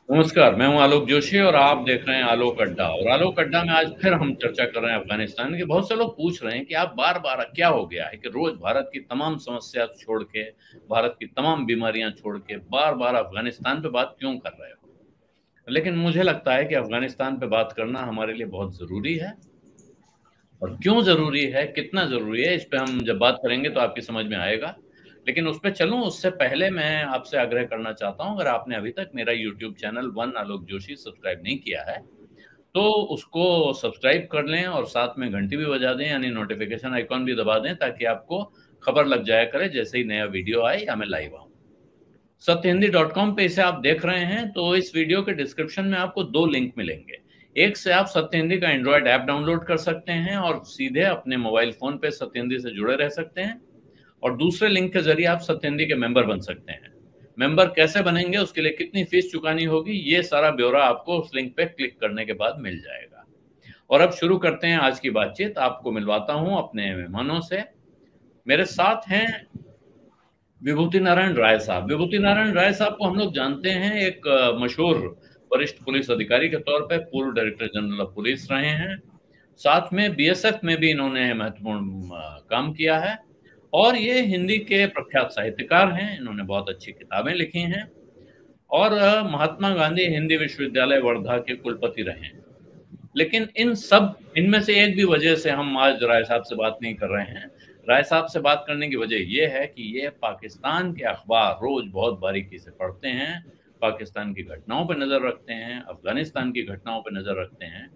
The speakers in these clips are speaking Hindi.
नमस्कार, मैं हूँ आलोक जोशी और आप देख रहे हैं आलोक अड्डा। और आलोक अड्डा में आज फिर हम चर्चा कर रहे हैं अफगानिस्तान की। बहुत से लोग पूछ रहे हैं कि आप बार-बार क्या हो गया है कि रोज भारत की तमाम समस्या छोड़ के, भारत की तमाम बीमारियां छोड़ के बार-बार अफगानिस्तान पे बात क्यों कर रहे हो? लेकिन मुझे लगता है कि अफगानिस्तान पे बात करना हमारे लिए बहुत ज़रूरी है। और क्यों ज़रूरी है, कितना ज़रूरी है, इस पे हम जब बात करेंगे तो आपकी समझ में आएगा। लेकिन उस पे चलूँ उससे पहले मैं आपसे आग्रह करना चाहता हूँ, अगर आपने अभी तक मेरा यूट्यूब चैनल वन आलोक जोशी सब्सक्राइब नहीं किया है, तो उसको सब्सक्राइब कर लें और साथ में घंटी भी बजा दें, यानी नोटिफ़िकेशन आइकॉन भी दबा दें, ताकि आपको खबर लग जाया करे जैसे ही नया वीडियो आए या मैं लाइव आऊँ। सत्यहिंदी.com पे इसे आप देख रहे हैं, तो इस वीडियो के डिस्क्रिप्शन में आपको 2 लिंक मिलेंगे। एक से आप सत्य हिंदी का एंड्रॉयड ऐप डाउनलोड कर सकते हैं और सीधे अपने मोबाइल फ़ोन पे सत्य हिंदी से जुड़े रह सकते हैं। और दूसरे लिंक के ज़रिए आप सत्य हिंदी के मेंबर बन सकते हैं। मेंबर कैसे बनेंगे, उसके लिए कितनी फीस चुकानी होगी, ये सारा ब्यौरा आपको उस लिंक पे क्लिक करने के बाद मिल जाएगा। और अब शुरू करते हैं आज की बातचीत। आपको मिलवाता हूँ अपने मेहमानों से। मेरे साथ हैं विभूति नारायण राय साहब। विभूति नारायण राय साहब को हम लोग जानते हैं एक मशहूर वरिष्ठ पुलिस अधिकारी के तौर पे, पूर्व डायरेक्टर जनरल ऑफ पुलिस रहे हैं। साथ में बीएसएफ में भी इन्होंने महत्वपूर्ण काम किया है। और ये हिंदी के प्रख्यात साहित्यकार हैं, इन्होंने बहुत अच्छी किताबें लिखी हैं। और महात्मा गांधी हिंदी विश्वविद्यालय वर्धा के कुलपति रहे हैं। लेकिन इनमें से एक भी वजह से हम आज राय साहब से बात नहीं कर रहे हैं। राय साहब से बात करने की वजह ये है कि ये पाकिस्तान के अखबार रोज बहुत बारीकी से पढ़ते हैं, पाकिस्तान की घटनाओं पर नजर रखते हैं, अफगानिस्तान की घटनाओं पर नजर रखते हैं।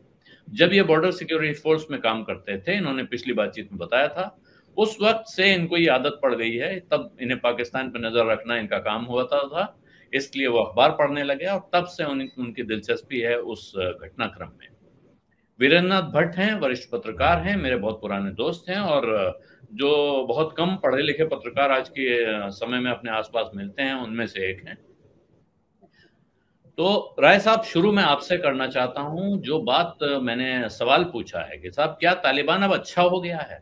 जब ये बॉर्डर सिक्योरिटी फोर्स में काम करते थे, इन्होंने पिछली बातचीत में बताया था, उस वक्त से इनको ये आदत पड़ गई है, तब इन्हें पाकिस्तान पर नजर रखना इनका काम हुआ था। इसलिए वो अखबार पढ़ने लगे और तब से उनकी दिलचस्पी है उस घटनाक्रम में। वीरेंद्रनाथ भट्ट हैं, वरिष्ठ पत्रकार हैं, मेरे बहुत पुराने दोस्त हैं और जो बहुत कम पढ़े लिखे पत्रकार आज के समय में अपने आसपास मिलते हैं, उनमें से एक हैं। तो राय साहब, शुरू में आपसे करना चाहता हूं, जो बात मैंने सवाल पूछा है कि साहब क्या तालिबान अब अच्छा हो गया है?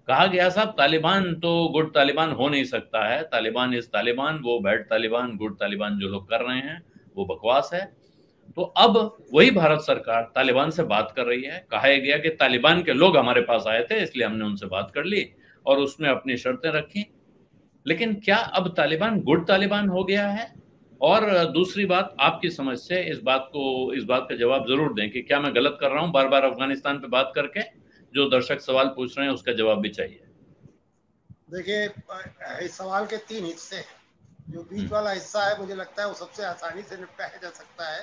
कहा गया साहब तालिबान तो गुड तालिबान हो नहीं सकता है, तालिबान इज तालिबान, वो बैड तालिबान, गुड तालिबान जो लोग कर रहे हैं वो बकवास है। तो अब वही भारत सरकार तालिबान से बात कर रही है। कहा गया कि तालिबान के लोग हमारे पास आए थे, इसलिए हमने उनसे बात कर ली और उसमें अपनी शर्तें रखी। लेकिन क्या अब तालिबान गुड तालिबान हो गया है? और दूसरी बात, आपकी समझ से इस बात का जवाब जरूर दें कि क्या मैं गलत कर रहा हूं बार बार अफगानिस्तान पे बात करके? जो दर्शक सवाल पूछ रहे हैं उसका जवाब भी चाहिए। देखिए, इस सवाल के 3 हिस्से हैं। जो बीच वाला हिस्सा है, मुझे लगता है वो सबसे आसानी से निपटाया जा सकता है।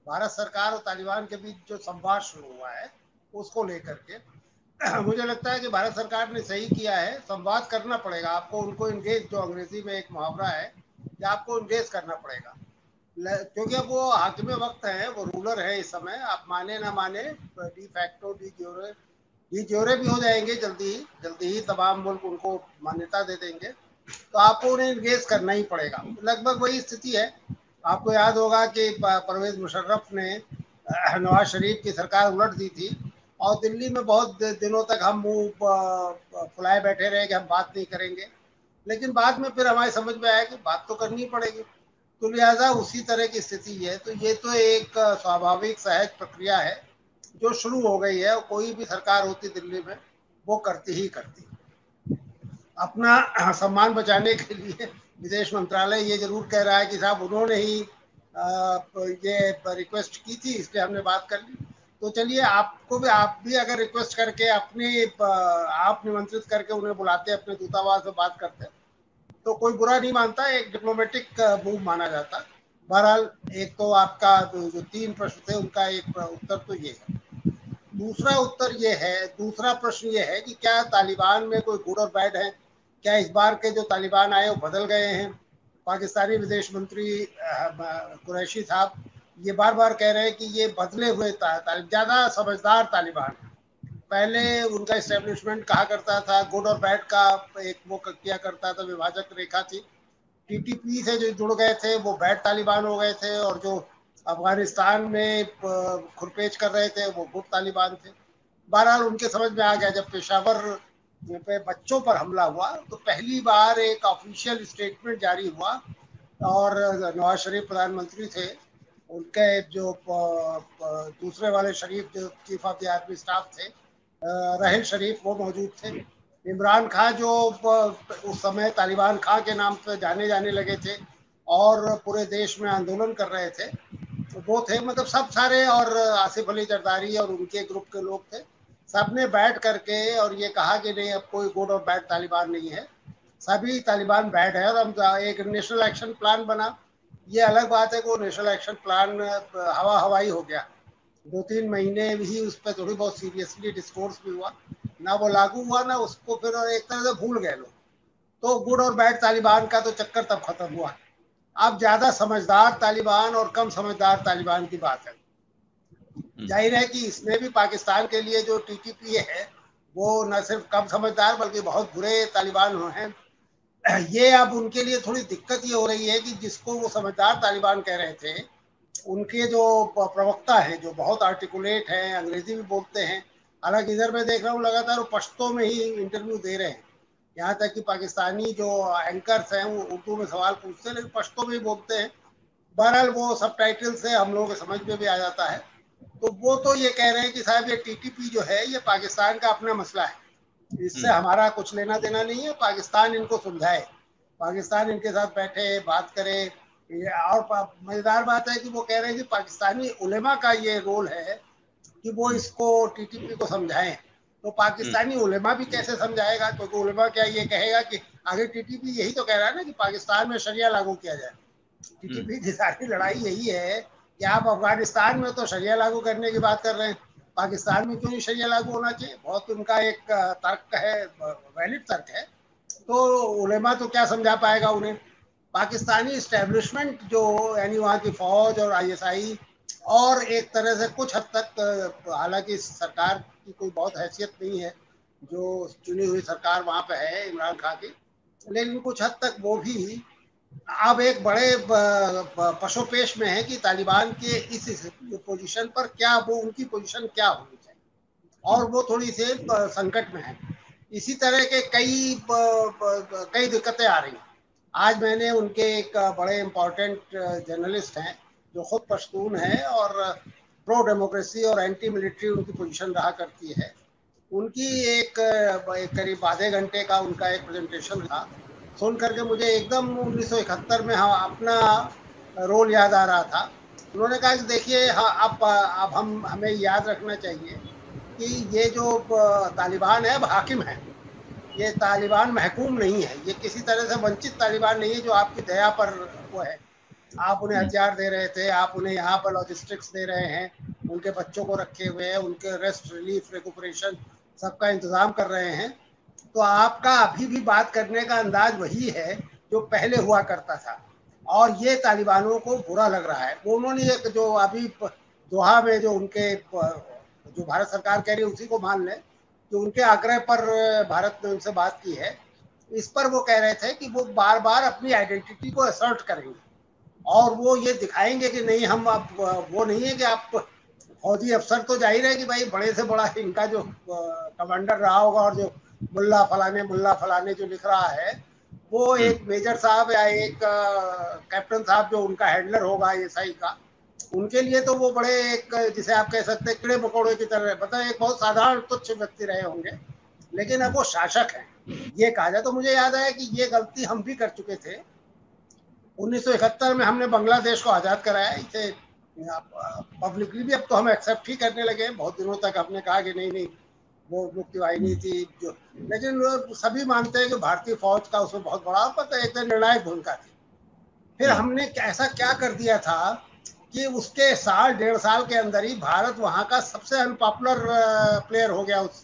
भारत सरकार और तालिबान के बीच जो संवाद शुरू हुआ है, उसको लेकर के मुझे लगता है कि भारत सरकार ने सही किया है। संवाद करना पड़ेगा आपको, उनको इंगेज, जो अंग्रेजी में एक मुहावरा है कि आपको इंगेज करना पड़ेगा। क्योंकि अब वो हाकिम वक्त है, वो रूलर है इस समय। आप माने ना माने, डी फैक्टो डी ज्योरे भी हो जाएंगे जल्दी ही तमाम मुल्क उनको मान्यता दे देंगे। तो आपको उन्हें इंगेज करना ही पड़ेगा। लगभग वही स्थिति है। आपको याद होगा कि परवेज मुशर्रफ ने नवाज शरीफ की सरकार उलट दी थी और दिल्ली में बहुत दिनों तक हम मुंह फुलाए बैठे रहे कि हम बात नहीं करेंगे। लेकिन बाद में फिर हमारी समझ में आया कि बात तो करनी पड़ेगी। तो लिहाजा उसी तरह की स्थिति है। तो ये तो एक स्वाभाविक सहज प्रक्रिया है जो शुरू हो गई है, और कोई भी सरकार होती दिल्ली में वो करती ही करती। अपना सम्मान बचाने के लिए विदेश मंत्रालय ये जरूर कह रहा है कि साहब उन्होंने ही ये रिक्वेस्ट की थी, इसलिए हमने बात कर ली। तो चलिए, आप भी अगर रिक्वेस्ट करके अपने आप निमंत्रित करके उन्हें बुलाते, अपने दूतावास में बात करते, तो कोई बुरा नहीं मानता, एक डिप्लोमेटिक मूव माना जाता। बहरहाल, एक तो आपका जो 3 प्रश्न थे उनका एक उत्तर तो ये है। दूसरा प्रश्न ये है कि क्या तालिबान में कोई गुड और बैड है? क्या इस बार के जो तालिबान आए वो बदल गए हैं? पाकिस्तानी विदेश मंत्री कुरैशी साहब ये बार बार कह रहे हैं कि ये बदले हुए ज़्यादा समझदार तालिबान। पहले उनका इस्टेब्लिशमेंट कहा करता था, गुड और बैड का एक वो किया करता था, विभाजक रेखा थी। टीटीपी से जो जुड़ गए थे वो बैड तालिबान हो गए थे, और जो अफगानिस्तान में खुरपेच कर रहे थे वो गुड तालिबान थे। बहरहाल उनके समझ में आ गया। जब पेशावर पे बच्चों पर हमला हुआ तो पहली बार एक ऑफिशियल स्टेटमेंट जारी हुआ, और नवाज शरीफ प्रधानमंत्री थे, उनके जो दूसरे वाले शरीफ जो chief of the army staff थे, राहिल शरीफ, वो मौजूद थे। इमरान खान जो उस समय तालिबान खां के नाम से जाने जाने लगे थे और पूरे देश में आंदोलन कर रहे थे, तो वो थे। मतलब सब सारे, और आसिफ अली जरदारी और उनके ग्रुप के लोग थे। सबने बैठ करके और ये कहा कि नहीं, अब कोई गुड और बैड तालिबान नहीं है, सभी तालिबान बैड है। और हम एक नेशनल एक्शन प्लान बना। ये अलग बात है कि वो नेशनल एक्शन प्लान हवा हवाई हो गया, 2-3 महीने ही उस पर थोड़ी बहुत सीरियसली डिस्कोर्स भी हुआ, ना वो लागू हुआ, ना उसको फिर एक तरह से भूल गए लोग। तो गुड और बैड तालिबान का तो चक्कर तब खत्म हुआ। अब ज्यादा समझदार तालिबान और कम समझदार तालिबान की बात है। जाहिर है कि इसमें भी पाकिस्तान के लिए जो टीटीपी है वो न सिर्फ कम समझदार बल्कि बहुत बुरे तालिबान हैं। ये अब उनके लिए थोड़ी दिक्कत ये हो रही है कि जिसको वो समझदार तालिबान कह रहे थे, उनके जो प्रवक्ता हैं, जो बहुत आर्टिकुलेट हैं, अंग्रेजी भी बोलते हैं। हालांकि इधर मैं देख रहा हूँ लगातार वो पश्तो में ही इंटरव्यू दे रहे हैं। यहाँ तक कि पाकिस्तानी जो एंकर्स हैं वो उर्दू में सवाल पूछते हैं, लेकिन पश्तो में ही बोलते हैं। बहरहाल वो सब टाइटल से हम लोगों के समझ में भी आ जाता है। तो वो तो ये कह रहे हैं कि साहब ये टीटीपी जो है ये पाकिस्तान का अपना मसला है, इससे हमारा कुछ लेना देना नहीं है, पाकिस्तान इनको सुलझाए, पाकिस्तान इनके साथ बैठे बात करे। और मजेदार बात है कि वो कह रहे हैं कि पाकिस्तानी उलेमा का ये रोल है कि वो इसको टीटीपी को समझाएं। तो पाकिस्तानी उलेमा भी कैसे समझाएगा, क्योंकि उलेमा क्या ये कहेगा कि आगे टीटीपी यही तो कह रहा है ना कि पाकिस्तान में शरिया लागू किया जाए। टीटीपी की सारी लड़ाई यही है कि आप अफगानिस्तान में तो शरिया लागू करने की बात कर रहे हैं, पाकिस्तान में क्यों नहीं शरिया लागू होना चाहिए। बहुत उनका एक तर्क है, वैलिड तर्क है। तो उलेमा तो क्या समझा पाएगा उन्हें। पाकिस्तानी इस्टेब्लिशमेंट जो, यानी वहाँ की फौज और आईएसआई, और एक तरह से कुछ हद तक, हालांकि सरकार की कोई बहुत हैसियत नहीं है, जो चुनी हुई सरकार वहाँ पे है इमरान खान की, लेकिन कुछ हद तक वो भी अब एक बड़े पशोपेश में है कि तालिबान के इस पोजीशन पर क्या, वो उनकी पोजीशन क्या होनी चाहिए, और वो थोड़ी से संकट में है। इसी तरह के कई दिक्कतें आ रही हैं। आज मैंने उनके एक बड़े इम्पोर्टेंट जर्नलिस्ट हैं जो खुद पश्तून है और प्रो डेमोक्रेसी और एंटी मिलिट्री उनकी पोजीशन रहा करती है, उनकी एक करीब आधे घंटे का उनका एक प्रेजेंटेशन था। सुन करके मुझे एकदम 1971 में हाँ अपना रोल याद आ रहा था। उन्होंने कहा कि देखिए, हाँ अब हमें याद रखना चाहिए कि ये जो तालिबान है अब हाकिम है, ये तालिबान महकूम नहीं है, ये किसी तरह से वंचित तालिबान नहीं है जो आपकी दया पर वो है। आप उन्हें हथियार दे रहे थे, आप उन्हें यहाँ पर लॉजिस्टिक्स दे रहे हैं, उनके बच्चों को रखे हुए हैं, उनके रेस्ट, रिलीफ, रिकुपरेशन सबका इंतजाम कर रहे हैं। तो आपका अभी भी बात करने का अंदाज वही है जो पहले हुआ करता था, और ये तालिबानों को बुरा लग रहा है। वो उन्होंने एक जो अभी दोहा में जो उनके जो भारत सरकार कह रही है उसी को मान लें कि उनके आग्रह पर भारत ने उनसे बात की है। इस पर वो कह रहे थे कि वो बार बार अपनी आइडेंटिटी को असर्ट करेंगे और वो ये दिखाएंगे कि नहीं, हम अब वो नहीं है कि आप फौजी अफसर, तो जाहिर है कि भाई बड़े से बड़ा इनका जो कमांडर रहा होगा और जो मुल्ला फलाने जो लिख रहा है, वो एक मेजर साहब या एक कैप्टन साहब जो उनका हैंडलर होगा एसआई का, उनके लिए तो वो बड़े एक, जिसे आप कह सकते हैं कीड़े मकोड़े की तरह, मतलब एक बहुत साधारण तुच्छ व्यक्ति रहे होंगे, लेकिन अब वो शासक है ये कहा जाए। तो मुझे याद आया कि ये गलती हम भी कर चुके थे। 1971 में हमने बांग्लादेश को आज़ाद कराया, इसे पब्लिकली भी अब तो हम एक्सेप्ट ही करने लगे। बहुत दिनों तक हमने कहा कि नहीं नहीं वो मुक्ति वाहिनी थी जो, लेकिन सभी मानते हैं कि भारतीय फौज का उसमें बहुत बड़ा पता एक निर्णायक भूमिका थी। फिर हमने ऐसा क्या कर दिया था कि उसके साल 1.5 साल के अंदर ही भारत वहाँ का सबसे अनपॉपुलर प्लेयर हो गया उस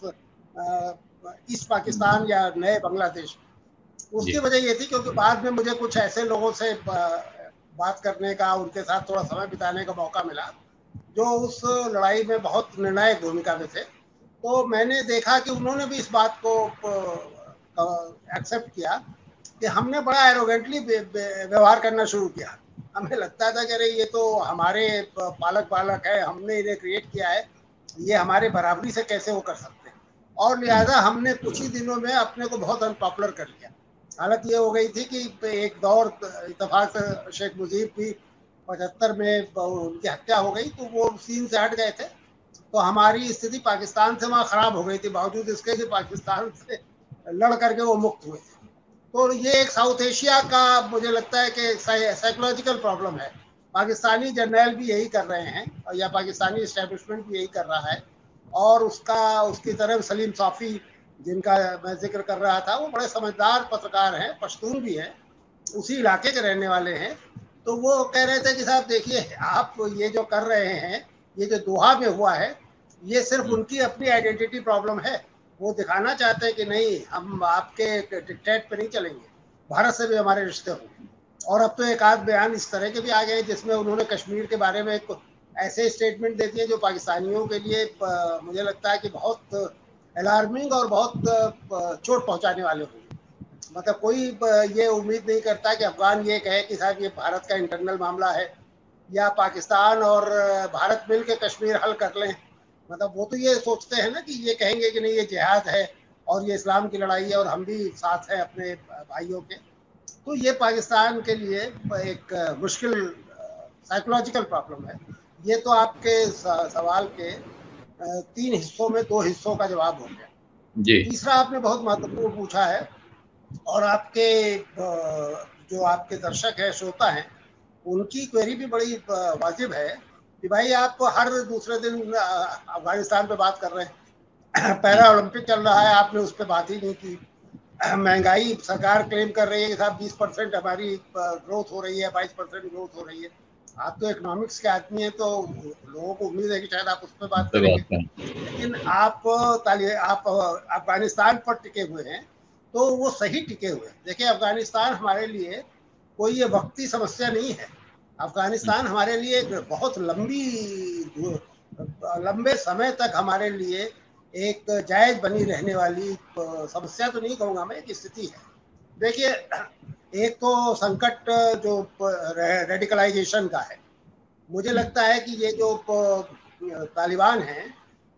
ईस्ट पाकिस्तान या नए बांग्लादेश। उसकी वजह ये थी क्योंकि बाद में मुझे कुछ ऐसे लोगों से बात करने का, उनके साथ थोड़ा समय बिताने का मौका मिला जो उस लड़ाई में बहुत निर्णायक भूमिका में थे। तो मैंने देखा कि उन्होंने भी इस बात को एक्सेप्ट किया कि हमने बड़ा एरोगेंटली व्यवहार करना शुरू किया। हमें लगता था कि अरे ये तो हमारे पालक बालक है, हमने इन्हें क्रिएट किया है, ये हमारे बराबरी से कैसे वो कर सकते हैं, और लिहाजा हमने कुछ ही दिनों में अपने को बहुत अनपॉपुलर कर लिया। हालत ये हो गई थी कि एक दौर इत्तेफाक से शेख मुजीब भी 75 में उनकी हत्या हो गई, तो वो सीन से हट गए थे। तो हमारी स्थिति पाकिस्तान से वहाँ खराब हो गई थी, बावजूद इसके कि पाकिस्तान से लड़ करके वो मुक्त हुए थे। तो ये एक साउथ एशिया का मुझे लगता है कि साइकोलॉजिकल प्रॉब्लम है। पाकिस्तानी जर्नैल भी यही कर रहे हैं, या पाकिस्तानी इस्टेब्लिशमेंट भी यही कर रहा है। और उसकी तरफ सलीम साफ़ी, जिनका मैं जिक्र कर रहा था, वो बड़े समझदार पत्रकार हैं, पश्तून भी हैं, उसी इलाके के रहने वाले हैं। तो वो कह रहे थे कि साहब देखिए, आप ये जो कर रहे हैं, ये जो दोहा में हुआ है, ये सिर्फ उनकी अपनी आइडेंटिटी प्रॉब्लम है। वो दिखाना चाहते हैं कि नहीं, हम आपके डिक्टेट पे नहीं चलेंगे, भारत से भी हमारे रिश्ते होंगे। और अब तो एक आध बयान इस तरह के भी आ गए जिसमें उन्होंने कश्मीर के बारे में ऐसे स्टेटमेंट दे दिए जो पाकिस्तानियों के लिए मुझे लगता है कि बहुत अलार्मिंग और बहुत चोट पहुंचाने वाले होंगे। मतलब कोई ये उम्मीद नहीं करता कि अफगान ये कहे कि साहब ये भारत का इंटरनल मामला है, या पाकिस्तान और भारत मिल के कश्मीर हल कर लें। मतलब वो तो ये सोचते हैं ना कि ये कहेंगे कि नहीं, ये जिहाद है और ये इस्लाम की लड़ाई है और हम भी साथ हैं अपने भाइयों के। तो ये पाकिस्तान के लिए एक मुश्किल साइकोलॉजिकल प्रॉब्लम है। ये तो आपके सवाल के 3 हिस्सों में 2 हिस्सों का जवाब हो गया जी। तीसरा आपने बहुत महत्वपूर्ण पूछा है, और आपके जो आपके दर्शक हैं, श्रोता हैं, उनकी क्वेरी भी बड़ी वाजिब है कि भाई आप हर दूसरे दिन अफगानिस्तान पे बात कर रहे हैं। पैरा ओलंपिक चल रहा है, आपने उस पर बात ही नहीं की। महंगाई सरकार क्लेम कर रही है कि साहब 20% हमारी ग्रोथ हो रही है, 22% ग्रोथ हो रही है। आप तो इकोनॉमिक्स के आदमी हैं, तो लोगों को उम्मीद है कि शायद आप उस पर बात करेंगे। लेकिन आप अफगानिस्तान पर टिके हुए हैं, तो वो सही टिके हुए हैं। देखिए, अफगानिस्तान हमारे लिए कोई ये वक्ती समस्या नहीं है। अफगानिस्तान हमारे लिए बहुत लंबे समय तक हमारे लिए एक जायज बनी रहने वाली समस्या तो नहीं कहूँगा मैं, एक स्थिति है। देखिए, एक तो संकट जो रेडिकलाइजेशन का है, मुझे लगता है कि ये जो तालिबान हैं,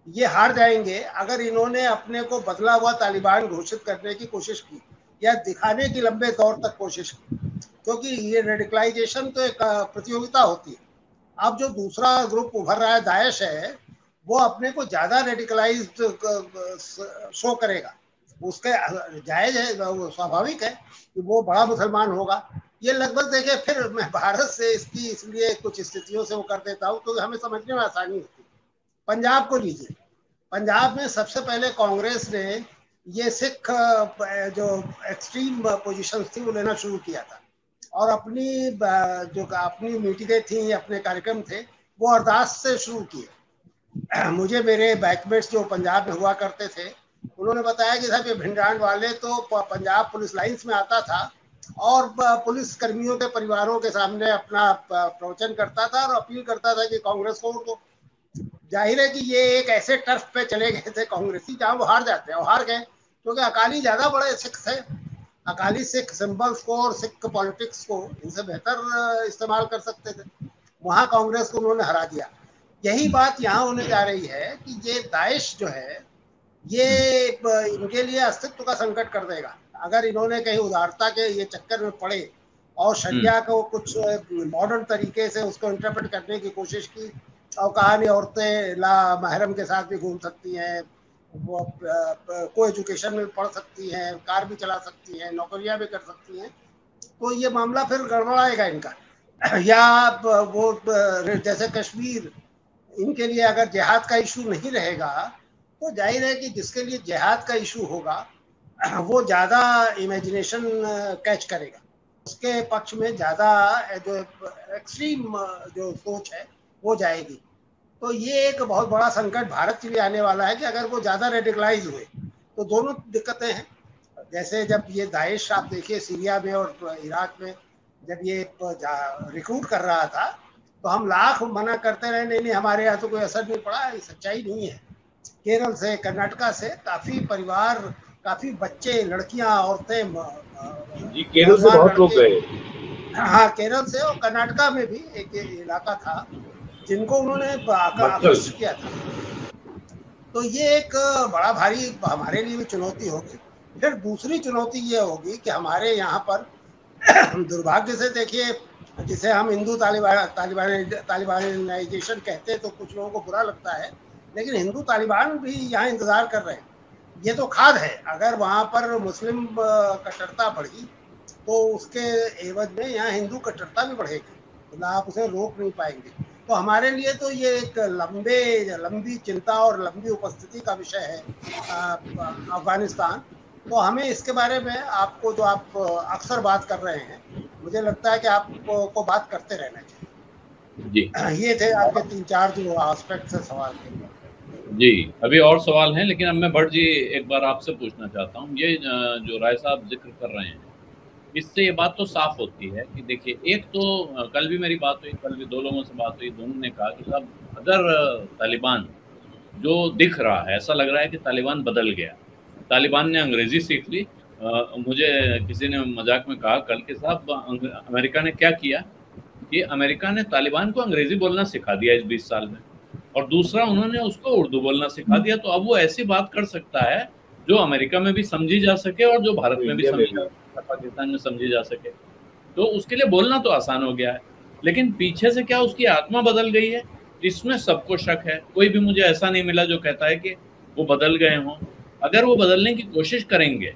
ये हार जाएंगे अगर इन्होंने अपने को बदला हुआ तालिबान घोषित करने की कोशिश की, या दिखाने की लंबे दौर तक कोशिश की। क्योंकि ये रेडिकलाइजेशन तो एक प्रतियोगिता होती है। अब जो दूसरा ग्रुप उभर रहा है, दाइश है, वो अपने को ज्यादा रेडिकलाइज्ड शो करेगा। उसके जायज है, वो स्वाभाविक है कि वो बड़ा मुसलमान होगा। ये लगभग देखिए, फिर मैं भारत से इसकी इसलिए कुछ स्थितियों से वो कर देता हूँ क्योंकि हमें समझने में आसानी होती है। पंजाब को लीजिए, पंजाब में सबसे पहले कांग्रेस ने ये सिख जो एक्सट्रीम पोजीशन थी वो लेना शुरू किया था, और अपनी मीटिंगें थी, अपने कार्यक्रम थे, वो अरदास से शुरू किए। मुझे मेरे बैचमेट्स जो पंजाब में हुआ करते थे, उन्होंने बताया कि साहब ये भिंडरान वाले तो पंजाब पुलिस लाइंस में आता था और पुलिस कर्मियों के परिवारों के सामने अपना प्रवचन करता था और अपील करता था कि कांग्रेस को तो जाहिर है कि ये एक ऐसे टर्फ पे चले गए थे कांग्रेसी जहां वो हार जाते हैं, और हार गए क्योंकि अकाली ज्यादा बड़े सिख थे। अकाली सिख सिंबल्स को और सिख पॉलिटिक्स को इनसे बेहतर इस्तेमाल कर सकते थे। वहां कांग्रेस को उन्होंने हरा दिया। यही बात यहाँ होने जा रही है कि ये दाइश जो है, ये इनके लिए अस्तित्व का संकट कर देगा अगर इन्होंने कहीं उदारता के ये चक्कर में पड़े और शरिया को कुछ मॉडर्न तरीके से उसको इंटरप्रेट करने की कोशिश की, और कहानी औरतें ला महरम के साथ भी घूम सकती हैं, वो को एजुकेशन में पढ़ सकती हैं, कार भी चला सकती हैं, नौकरियां भी कर सकती हैं, तो ये मामला फिर गड़बड़ाएगा इनका। या वो जैसे कश्मीर, इनके लिए अगर जिहाद का इशू नहीं रहेगा तो जाहिर है कि जिसके लिए जिहाद का इशू होगा वो ज़्यादा इमेजिनेशन कैच करेगा, उसके पक्ष में ज़्यादा जो एक्सट्रीम जो सोच है वो जाएगी। तो ये एक बहुत बड़ा संकट भारत के लिए आने वाला है कि अगर वो ज़्यादा रेडिकलाइज हुए तो दोनों दिक्कतें हैं। जैसे जब ये दाइश आप देखिए सीरिया में और इराक में जब ये रिक्रूट कर रहा था, तो हम लाख मना करते रहे, नहीं हमारे यहाँ तो कोई असर नहीं पड़ा, ये सच्चाई नहीं है। केरल से, कर्नाटका से काफ़ी परिवार, काफ़ी बच्चे, लड़कियां, औरतें, जी केरल से बहुत लोग गए। हाँ, केरल से, और कर्नाटका में भी एक इलाका था जिनको उन्होंने आकर्षित किया था। तो ये एक बड़ा भारी हमारे लिए भी चुनौती होगी। फिर दूसरी चुनौती ये होगी कि हमारे यहाँ पर दुर्भाग्य से देखिए, जिसे हम हिंदू तालिबानाइजेशन कहते हैं तो कुछ लोगों को बुरा लगता है, लेकिन हिंदू तालिबान भी यहाँ इंतजार कर रहे हैं। ये तो खाद है, अगर वहाँ पर मुस्लिम कट्टरता बढ़ी तो उसके एवज में यहाँ हिंदू कट्टरता भी बढ़ेगी, मतलब आप उसे रोक नहीं पाएंगे। तो हमारे लिए तो ये एक लंबी चिंता और लंबी उपस्थिति का विषय है अफगानिस्तान। तो हमें इसके बारे में आपको, जो आप अक्सर बात कर रहे हैं, मुझे लगता है कि आपको बात करते रहना चाहिए जी। ये थे आपके 3-4 जो एस्पेक्ट्स है सवाल के। जी, अभी और सवाल हैं, लेकिन अब मैं भट्ट जी एक बार आपसे पूछना चाहता हूँ, ये जो राय साहब जिक्र कर रहे हैं, इससे ये बात तो साफ होती है कि देखिए, एक तो कल भी मेरी बात हुई, कल भी 2 लोगों से बात हुई, दोनों ने कहा कि साहब अगर तालिबान जो दिख रहा है, ऐसा लग रहा है कि तालिबान बदल गया, तालिबान ने अंग्रेजी सीख ली। मुझे किसी ने मजाक में कहा कल के साहब अमेरिका ने क्या किया कि अमेरिका ने तालिबान को अंग्रेजी बोलना सिखा दिया इस 20 साल में, और दूसरा उन्होंने उसको उर्दू बोलना सिखा दिया। तो अब वो ऐसी बात कर सकता है जो अमेरिका में भी समझी जा सके और जो भारत में भी समझी जा सके, पाकिस्तान में समझी जा सके। तो उसके लिए बोलना तो आसान हो गया है, लेकिन पीछे से क्या उसकी आत्मा बदल गई है, इसमें सबको शक है। कोई भी मुझे ऐसा नहीं मिला जो कहता है कि वो बदल गए हों। अगर वो बदलने की कोशिश करेंगे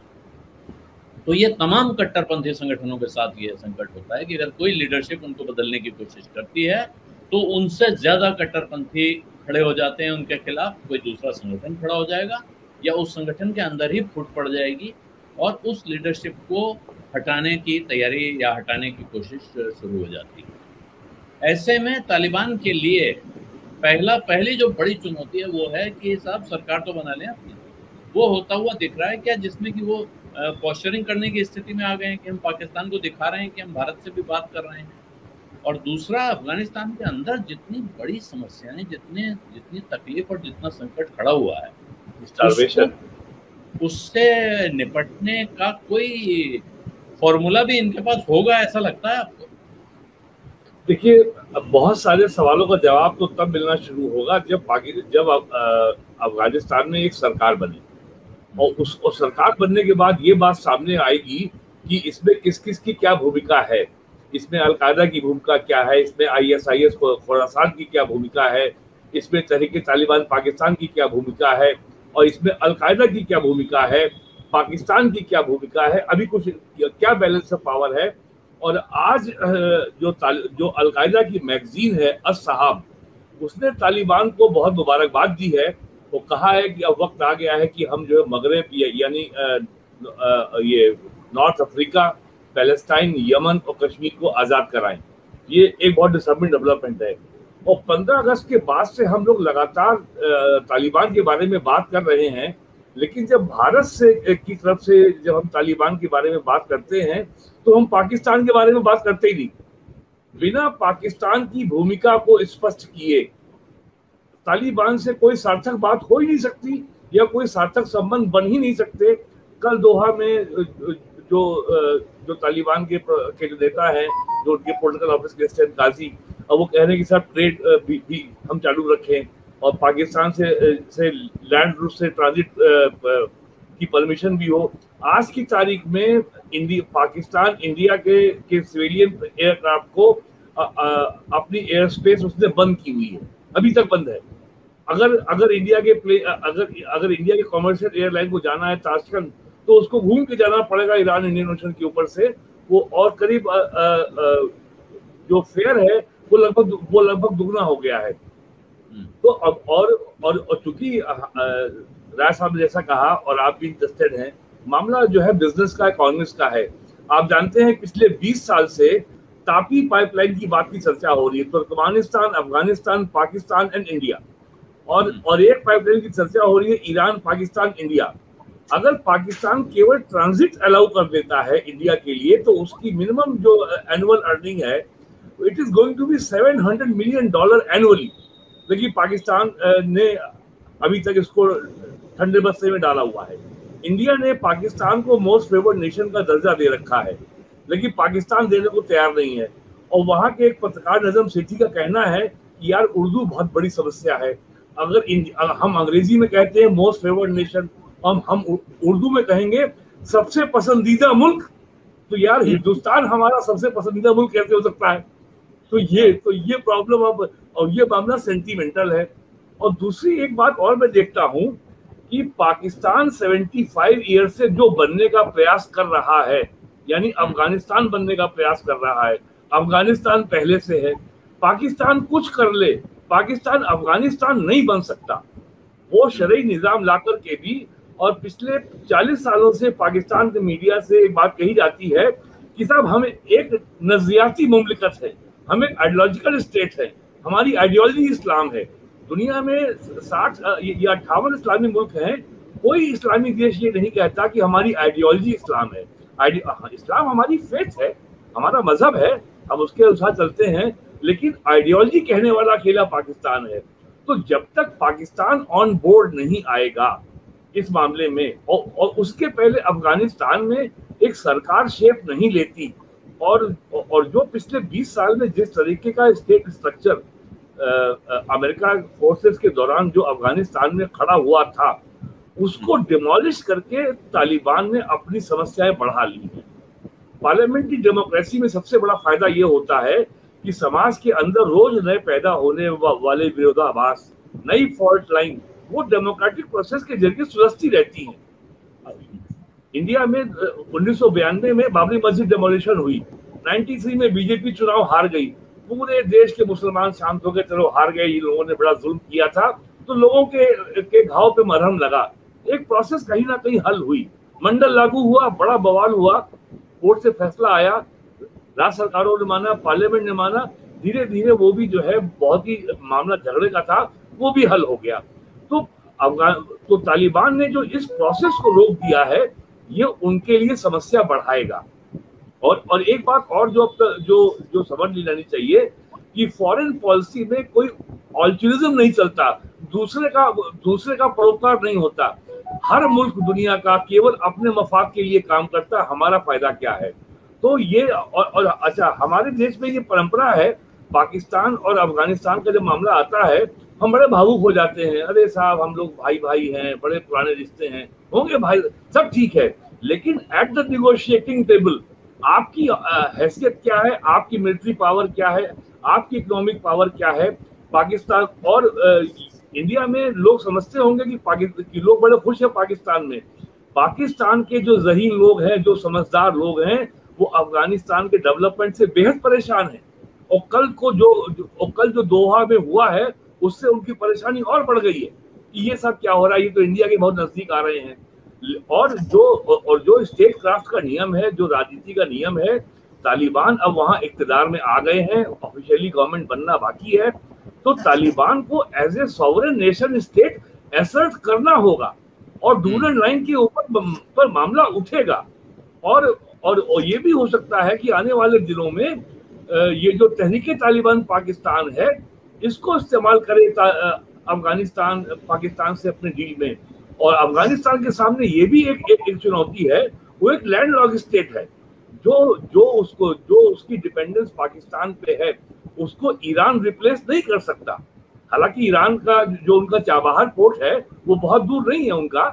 तो ये तमाम कट्टरपंथी संगठनों के साथ ये संकट होता है कि अगर कोई लीडरशिप उनको बदलने की कोशिश करती है तो उनसे ज्यादा कट्टरपंथी खड़े हो जाते हैं उनके खिलाफ। कोई दूसरा संगठन खड़ा हो जाएगा या उस संगठन के अंदर ही फूट पड़ जाएगी और उस लीडरशिप को हटाने की तैयारी या हटाने की कोशिश शुरू हो जाती है। ऐसे में तालिबान के लिए पहली जो बड़ी चुनौती है वो है कि साहब सरकार तो बना लें अपनी। वो होता हुआ दिख रहा है क्या, जिसमें कि वो पोस्चरिंग करने की स्थिति में आ गए हैं कि हम पाकिस्तान को दिखा रहे हैं कि हम भारत से भी बात कर रहे हैं। और दूसरा, अफगानिस्तान के अंदर जितनी बड़ी समस्याएं, जितनी तकलीफ और जितना संकट खड़ा हुआ है, उससे निपटने का कोई फॉर्मूला भी इनके पास होगा, ऐसा लगता है आपको? देखिए, बहुत सारे सवालों का जवाब तो तब मिलना शुरू होगा जब अफगानिस्तान में एक सरकार बने, और उस सरकार बनने के बाद ये बात सामने आएगी कि इसमें किस किस की क्या भूमिका है। इसमें अलकायदा की भूमिका क्या है, इसमें ISIS खुरासान की क्या भूमिका है, इसमें तहरीक तालिबान पाकिस्तान की क्या भूमिका है, और इसमें अलकायदा की क्या भूमिका है, पाकिस्तान की क्या भूमिका है, अभी कुछ क्या बैलेंस ऑफ पावर है। और आज जो अलकायदा की मैगजीन है अस-सहाब, उसने तालिबान को बहुत मुबारकबाद दी है। वो कहा है कि अब वक्त आ गया है कि हम जो है मगरब यानी ये नॉर्थ अफ्रीका, पैलेस्टाइन, यमन और कश्मीर को आज़ाद कराएं। ये एक बहुत डिस्टर्बिंग डेवलपमेंट है। और 15 अगस्त के बाद से हम लोग लगातार तालिबान के बारे में बात कर रहे हैं, लेकिन जब भारत से की तरफ से जब हम तालिबान के बारे में बात करते हैं तो हम पाकिस्तान के बारे में बात करते ही नहीं। बिना पाकिस्तान की भूमिका को स्पष्ट किए तालिबान से कोई सार्थक बात हो ही नहीं सकती या कोई सार्थक संबंध बन ही नहीं सकते। कल दोहा में जो तालिबान के जो नेता हैं, जो उनके पॉलिटिकल ऑफिस के असिस्टेंट काजी, अब वो कह रहे हैं कि साहब ट्रेड भी हम चालू रखें और पाकिस्तान से लैंड रूट से ट्रांजिट की परमिशन भी हो। आज की तारीख में पाकिस्तान इंडिया के सिविलियन एयरक्राफ्ट को अपनी एयर स्पेस उसने बंद की हुई है, अभी तक बंद है। अगर इंडिया के कॉमर्शियल एयरलाइन को जाना है ताशकंद, तो उसको घूम के जाना पड़ेगा ईरान इंडियन ओशन के ऊपर से। वो और करीब जो फेयर है वो लगभग दुगना हो गया है। तो अब और चूंकि राय साहब ने जैसा कहा और आप भी इंटरेस्टेड हैं, मामला जो है बिजनेस का, इकोनॉमिक्स का है। आप जानते हैं पिछले 20 साल से तापी पाइपलाइन की बात की चर्चा हो रही है, Turkmenistan, Afghanistan, Pakistan and India, और एक पाइपलाइन की चर्चा हो रही है ईरान, पाकिस्तान, इंडिया। अगर पाकिस्तान केवल ट्रांजिट अलाउ कर देता है इंडिया के लिए, तो उसकी मिनिमम जो एनुअल अर्निंग है it is going to be $700 million annually. लेकिन पाकिस्तान ने अभी तक इसको ठंडे बस्ते में डाला हुआ है। इंडिया ने पाकिस्तान को मोस्ट फेवर्ड नेशन का दर्जा दे रखा है, लेकिन पाकिस्तान देने को तैयार नहीं है। और वहाँ के एक पत्रकार नजम सेठी का कहना है कि यार उर्दू बहुत बड़ी समस्या है। अगर हम अंग्रेजी में कहते हैं मोस्ट फेवर्ड नेशन, हम उर्दू में कहेंगे सबसे पसंदीदा मुल्क, तो यार हिंदुस्तान हमारा सबसे पसंदीदा मुल्क कैसे हो सकता है? तो ये प्रॉब्लम अब, और ये मामला सेंटिमेंटल है। और दूसरी एक बात और मैं देखता हूं कि पाकिस्तान 75 ईयर से जो बनने का प्रयास कर रहा है, यानी अफगानिस्तान बनने का प्रयास कर रहा है, अफगानिस्तान पहले से है, पाकिस्तान कुछ कर ले, पाकिस्तान अफगानिस्तान नहीं बन सकता। वो शरई निजाम ला करके भी, और पिछले 40 सालों से पाकिस्तान के मीडिया से एक बात कही जाती है कि साहब हमें एक नजरियाती मुमलिकत है, हमें आइडियोलॉजिकल स्टेट है, हमारी आइडियोलॉजी इस्लाम है। दुनिया में 60 या 58 इस्लामी मुल्क हैं, कोई इस्लामी देश ये नहीं कहता कि हमारी आइडियोलॉजी इस्लाम है। इस्लाम हमारी फेथ है, हमारा मजहब है, हम उसके अनुसार चलते हैं, लेकिन आइडियोलॉजी कहने वाला अकेला पाकिस्तान है। तो जब तक पाकिस्तान ऑन बोर्ड नहीं आएगा इस मामले में, और उसके पहले अफगानिस्तान में एक सरकार शेप नहीं लेती, और जो पिछले 20 साल में जिस तरीके का स्टेट स्ट्रक्चर अमेरिका फोर्सेस के दौरान जो अफगानिस्तान में खड़ा हुआ था, उसको डिमोलिश करके तालिबान ने अपनी समस्याएं बढ़ा ली हैं। पार्लियामेंट्री डेमोक्रेसी में सबसे बड़ा फायदा ये होता है कि समाज के अंदर रोज नए पैदा होने वाले विरोधाभास, नई फॉल्ट लाइन, वो डेमोक्रेटिक प्रोसेस के जरिए सुलझती रहती है। इंडिया में 1992 में बाबरी मस्जिद डेमोलिशन हुई, 93 में बीजेपी चुनाव हार गई, पूरे देश के मुसलमान शांत हो गए, चलो हार गए, ये लोगों ने बड़ा जुल्म किया था, तो लोगों के घाव पे मरहम लगा, एक प्रोसेस कहीं ना कहीं हल हुई, मंडल लागू हुआ, बड़ा बवाल हुआ, कोर्ट से फैसला आया, राज्य सरकारों ने माना, पार्लियामेंट ने माना, धीरे धीरे वो भी जो है बहुत ही मामला झगड़े का था, वो भी हल हो गया। तो तालिबान ने जो इस प्रोसेस को रोक दिया है, ये उनके लिए समस्या बढ़ाएगा। और एक बात और जो समझ लेनी चाहिए कि फॉरेन पॉलिसी में कोई ऑल्टरिज्म नहीं चलता, दूसरे का परोपकार नहीं होता। हर मुल्क दुनिया का केवल अपने मफाद के लिए काम करता है, हमारा फायदा क्या है। तो ये और अच्छा, हमारे देश में ये परंपरा है, पाकिस्तान और अफगानिस्तान का जब मामला आता है हम बड़े भावुक हो जाते हैं, अरे साहब हम लोग भाई भाई हैं, बड़े पुराने रिश्ते हैं, होंगे भाई, सब ठीक है, लेकिन एट द निगोशिएटिंग टेबल आपकी हैसियत क्या है, आपकी मिलिट्री पावर क्या है, आपकी इकोनॉमिक पावर क्या है। पाकिस्तान और इंडिया में लोग समझते होंगे कि लोग बड़े खुश हैं पाकिस्तान में। पाकिस्तान के जो ज़हीन लोग हैं, जो समझदार लोग हैं, वो अफगानिस्तान के डेवलपमेंट से बेहद परेशान हैं, और कल जो दोहा में हुआ है उससे उनकी परेशानी और बढ़ गई है कि ये सब क्या हो रहा है, ये तो इंडिया के बहुत नजदीक आ रहे हैं। और जो स्टेट क्राफ्ट का नियम है, जो राजनीति का नियम है, तालिबान अब वहां इक्तदार में आ गए हैं, ऑफिशियली गवर्नमेंट बनना बाकी है, तो तालिबान को as a sovereign nation state assert करना होगा, और डूरन लाइन के ऊपर मामला उठेगा। और ये भी हो सकता है कि आने वाले दिनों में ये जो तहरीके तालिबान पाकिस्तान है, इसको इस्तेमाल करे अफगानिस्तान पाकिस्तान से अपने डील में। और अफगानिस्तान के सामने ये भी एक चुनौती है, वो एक लैंडलॉक स्टेट है, जो उसकी डिपेंडेंस पाकिस्तान पे है, उसको ईरान रिप्लेस नहीं कर सकता। हालांकि ईरान का जो उनका चाबहार पोर्ट है वो बहुत दूर नहीं है उनका,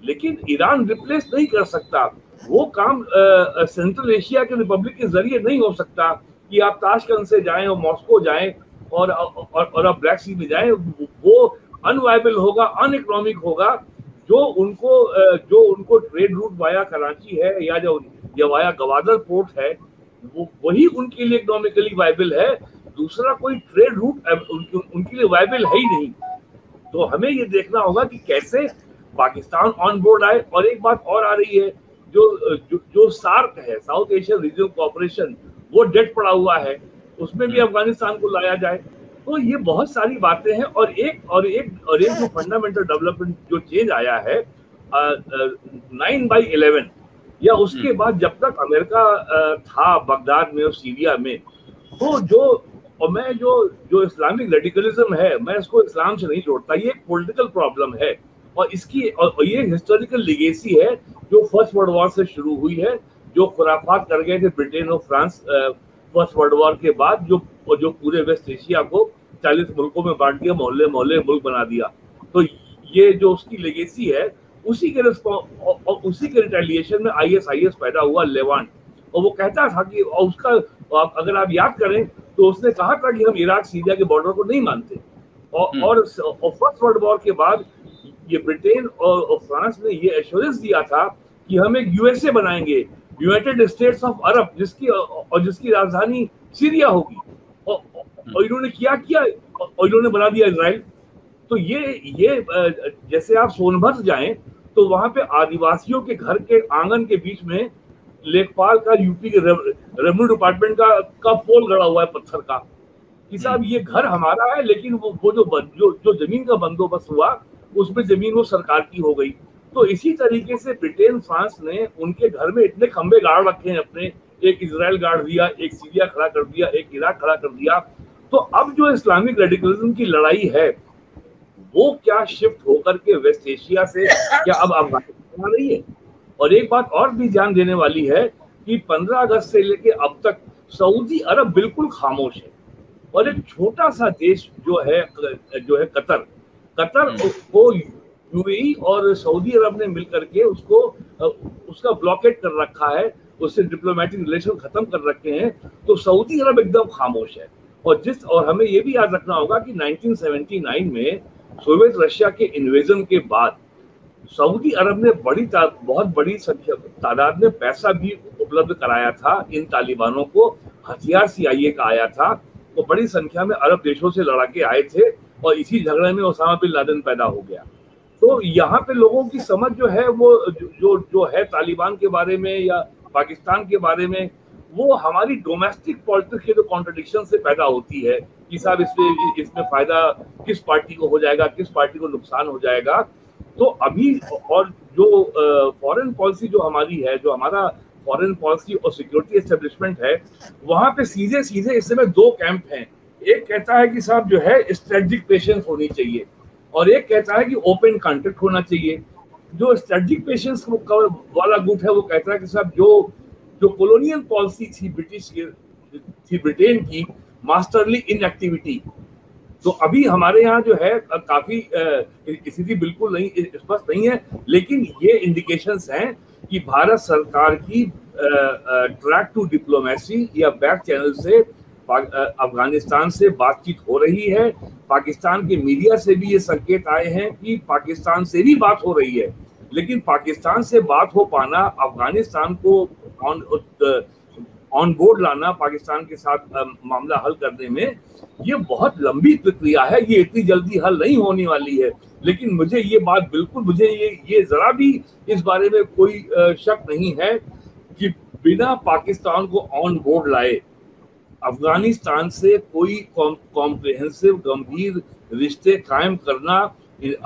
लेकिन ईरान रिप्लेस नहीं कर सकता। वो काम सेंट्रल एशिया के रिपब्लिक के जरिए नहीं हो सकता कि आप ताशकंद से जाएं और मॉस्को जाएं और आप ब्लैक सी में जाएं, वो अनवायबल होगा, अनइकोनॉमिक होगा। जो उनको ट्रेड रूट वाया कराची है या वाया गवादर पोर्ट है, वो वही उनके लिए इकोनॉमिकली वायबल है, दूसरा कोई ट्रेड रूट उनके लिए वायबल है ही नहीं। तो हमें ये देखना होगा कि कैसे पाकिस्तान ऑन बोर्ड आए। और एक बात और आ रही है, जो सार्क है, साउथ एशियन रीजनल कोऑपरेशन, वो डेट पड़ा हुआ है, उसमें भी अफगानिस्तान को लाया जाए। तो ये बहुत सारी बातें हैं। और एक जो फंडामेंटल डेवलपमेंट जो चेंज आया है 9/11 या उसके बाद, जब तक अमेरिका था बगदाद में और सीरिया में, तो मैं जो इस्लामिक रेडिकलिज्म है, मैं इसको इस्लाम से नहीं जोड़ता, ये एक पॉलिटिकल प्रॉब्लम है, और ये हिस्टोरिकल लिगेसी है जो फर्स्ट वर्ल्ड वॉर से शुरू हुई है, जो खुराफात कर गए थे ब्रिटेन और फ्रांस फर्स्ट वर्ल्ड वॉर के बाद, जो पूरे वेस्ट एशिया को 40 मुल्कों में बांट दिया, मोहल्ले मुल्क बना दिया। तो ये जो उसकी लेगेसी है, उसी के रिटेलिएशन में ISIS पैदा हुआ, लेवांट। और वो कहता था कि उसका, अगर आप याद करें, तो उसने कहा था कि हम इराक सीरिया के बॉर्डर को नहीं मानते। और फर्स्ट वर्ल्ड वॉर के बाद ये ब्रिटेन और फ्रांस ने ये एश्योरेंस दिया था कि हम एक यूएसए बनाएंगे, यूनाइटेड स्टेट्स ऑफ अरब, जिसकी राजधानी सीरिया होगी। और इन्होंने किया और इन्होंने बना दिया इजराइल। तो ये जैसे आप सोनभद्र जाएं तो वहां पे आदिवासियों के घर के आंगन के बीच में लेखपाल का, यूपी के रेवेन्यू डिपार्टमेंट का पोल गड़ा हुआ है पत्थर का, कि साहब ये घर हमारा है, लेकिन वो जो जमीन का बंदोबस्त हुआ उसमें जमीन वो सरकार की हो गई। तो इसी तरीके से ब्रिटेन फ्रांस ने उनके घर में इतने खंबे गाड़ रखे हैं अपने, एक इजराइल गाड़ दिया, एक सीरिया खड़ा कर दिया, एक इराक खड़ा कर दिया। तो अब जो इस्लामिक रेडिकलिज्म की लड़ाई है वो क्या शिफ्ट होकर के वेस्ट एशिया से क्या अब अफगानिस्तान आ रही है। और एक बात और भी ध्यान देने वाली है कि 15 अगस्त से लेके अब तक सऊदी अरब बिल्कुल खामोश है, और एक छोटा सा देश जो है कतर को यूएई और सऊदी अरब ने मिलकर के उसका ब्लॉकेट कर रखा है, उससे डिप्लोमेटिक रिलेशन खत्म कर रखे हैं। तो सऊदी अरब एकदम खामोश है। और हमें ये भी याद रखना होगा कि 1979 में सोवियत रशिया के इन्वेजन के बाद सऊदी अरब ने बहुत बड़ी तादाद में पैसा भी उपलब्ध कराया था इन तालिबानों को। हथियार CIA का आया था, वो बड़ी संख्या में अरब देशों से लड़ा के आए थे, और इसी झगड़े में ओसामा बिन लादेन पैदा हो गया। तो यहाँ पे लोगों की समझ जो है वो जो है तालिबान के बारे में या पाकिस्तान के बारे में, वो हमारी डोमेस्टिक पॉलिटिक्स के जो कॉन्ट्रडिक्शन से पैदा होती है कि साहब इसमें फायदा किस पार्टी को हो जाएगा, किस पार्टी को नुकसान हो जाएगा। तो अभी और जो फॉरेन पॉलिसी जो हमारी है, जो हमारा फॉरेन पॉलिसी और सिक्योरिटी एस्टेब्लिशमेंट है, वहां पे सीधे इस समय दो कैंप हैं। एक कहता है कि साहब जो है स्ट्रेटेजिक पेशेंस होनी चाहिए, और एक कहता है कि ओपन कॉन्ट्रैक्ट होना चाहिए। जो स्ट्रेटेजिक पेशेंस वाला गुट है वो कहता है कि साहब जो कॉलोनियल पॉलिसी थी ब्रिटेन की, मास्टरली इनएक्टिविटी, तो अभी हमारे यहाँ जो है काफी स्थिति बिल्कुल नहीं स्पष्ट नहीं है। लेकिन ये इंडिकेशंस हैं कि भारत सरकार की ट्रैक टू डिप्लोमेसी या बैक चैनल से अफगानिस्तान से बातचीत हो रही है। पाकिस्तान के मीडिया से भी ये संकेत आए हैं कि पाकिस्तान से भी बात हो रही है, लेकिन पाकिस्तान से बात हो पाना, अफगानिस्तान को ऑन बोर्ड लाना, पाकिस्तान के साथ मामला हल करने में, ये बहुत लंबी प्रक्रिया है, ये इतनी जल्दी हल नहीं होने वाली है। लेकिन मुझे ये जरा भी इस बारे में कोई शक नहीं है कि बिना पाकिस्तान को ऑन बोर्ड लाए अफगानिस्तान से कोई कॉम्प्रिहेंसिव गंभीर रिश्ते कायम करना,